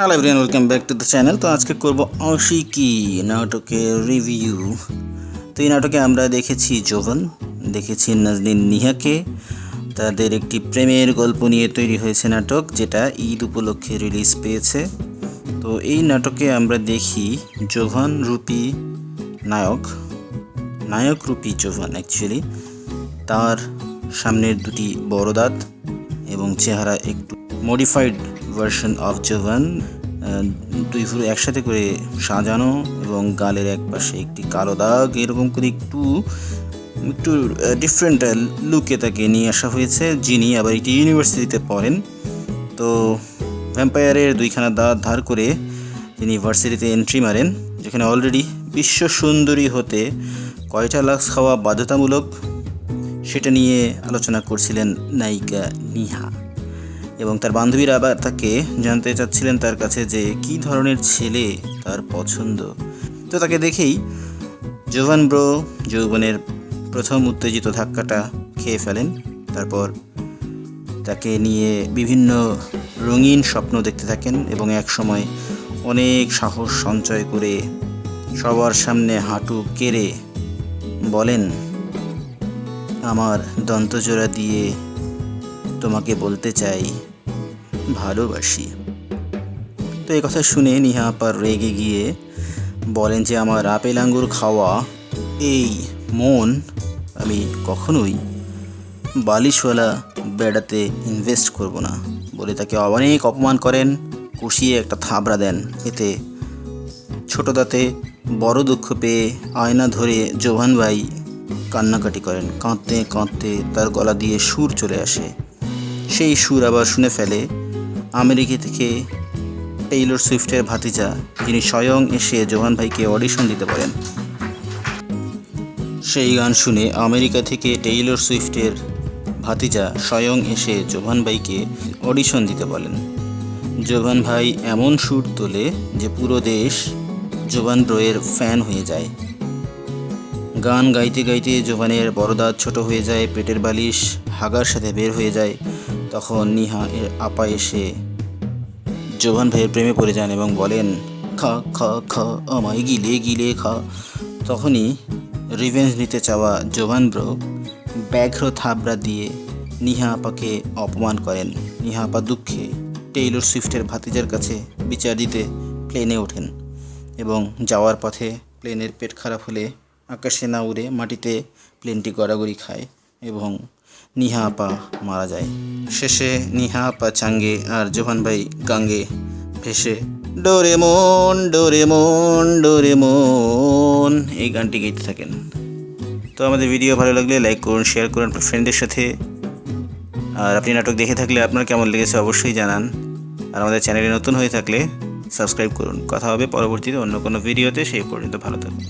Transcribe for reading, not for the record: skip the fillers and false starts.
Hello everyone, welcome back to the channel. তো আজকে করব আশিকি নাটকের রিভিউ। তো এই নাটকে আমরা দেখেছি জোভান, দেখেছি নাজনীন নিহাকে। তাদের একটি প্রেমের গল্প নিয়ে তৈরি হয়েছে নাটক, যেটা ঈদ উপলক্ষে রিলিজ পেয়েছে। তো এই নাটকে আমরা দেখি জোভান রূপী নায়ক রূপী জোভান। অ্যাকচুয়ালি তার সামনের দুটি বড় দাঁত এবং চেহারা একটু মডিফাইড ভার্সন অফ জোভান, দুই ভুরু একসাথে করে সাজানো এবং গালের এক পাশে একটি কালো দাগ, এরকম করে একটু ডিফারেন্ট লুকে তাকে নিয়ে আসা হয়েছে, যিনি আবার একটি ইউনিভার্সিটিতে পড়েন। তো ভ্যাম্পায়ারের দুইখানা দাঁত ধার করে তিনি ভার্সিটিতে এন্ট্রি মারেন, যেখানে অলরেডি বিশ্ব সুন্দরী হতে কয়টা লাক্স খাওয়া বাধ্যতামূলক সেটা নিয়ে আলোচনা করছিলেন নায়িকা নিহা। এবং তার বান্ধবীরা আবার তাকে জানতে চাচ্ছিলেন তার কাছে যে কী ধরনের ছেলে তার পছন্দ। তো তাকে দেখেই জোভান ব্রো যৌবনের প্রথম উত্তেজিত ধাক্কাটা খেয়ে ফেলেন। তারপর তাকে নিয়ে বিভিন্ন রঙিন স্বপ্ন দেখতে থাকেন এবং এক সময় অনেক সাহস সঞ্চয় করে সবার সামনে হাঁটু কেড়ে বলেন, আমার দন্তজোড়া দিয়ে তোমাকে বলতে চাই ভালোবাসি। তো এই কথা শুনে নিহা আপার রেগে গিয়ে বলেন যে আমার আপেল আঙ্গুর খাওয়া এই মন আমি কখনোই বালিশওয়ালা বেড়াতে ইনভেস্ট করব না বলে তাকে অনেক অপমান করেন, কষিয়ে একটা থাবড়া দেন। এতে ছোট দাঁতে বড় দুঃখ পেয়ে আয়না ধরে জোভান ভাই কান্নাকাটি করেন। কাঁদতে কাঁদতে তার গলা দিয়ে সুর চলে আসে। সেই সুর আবার শুনে ফেলে আমেরিকা থেকে টেইলর সুইফটের ভাতিজা, যিনি স্বয়ং এসে জোভান ভাইকে অডিশন দিতে বলেন। সেই গান শুনে আমেরিকা থেকে টেইলর সুইফটের ভাতিজা স্বয়ং এসে জোভান ভাইকে অডিশন দিতে বলেন। জোভান ভাই এমন সুর তোলে যে পুরো দেশ জোভান ব্রোয়ের ফ্যান হয়ে যায়। গান গাইতে গাইতে জোভানের বড় দাঁত ছোট হয়ে যায়, পেটের বালিশ হাগার সাথে বের হয়ে যায়। তখন নিহা এর আপা এসে জোভান ভাইয়ের প্রেমে পড়ে যান এবং বলেন, খা খা খা আমায় গিলে গিলে খা। তখনই রিভেঞ্জ নিতে চাওয়া জোভান ব্রো ব্যাঘ্র থাবড়া দিয়ে নিহা আপাকে অপমান করেন। নিহা আপা দুঃখে টেইলর সুইফটের ভাতিজার কাছে বিচার দিতে প্লেনে ওঠেন এবং যাওয়ার পথে প্লেনের পেট খারাপ হলে আকাশে না উড়ে মাটিতে প্লেনটি গড়াগড়ি খায় এবং নিহা আপা মারা যায়। শেষে নিহা আপা চাঙ্গে আর জোভান ভাই গাঙ্গে ভেসে ডোরেমন ডোরেমন ডোরেমন এই গানটি গাইতে থাকেন। তো আমাদের ভিডিও ভালো লাগলে লাইক করুন, শেয়ার করুন আপনার ফ্রেন্ডদের সাথে। আর আপনি নাটক দেখে থাকলে আপনার কেমন লেগেছে অবশ্যই জানান। আর আমাদের চ্যানেলে নতুন হয়ে থাকলে সাবস্ক্রাইব করুন। কথা হবে পরবর্তীতে অন্য কোনো ভিডিওতে। সেই পর্যন্ত ভালো থাকুন।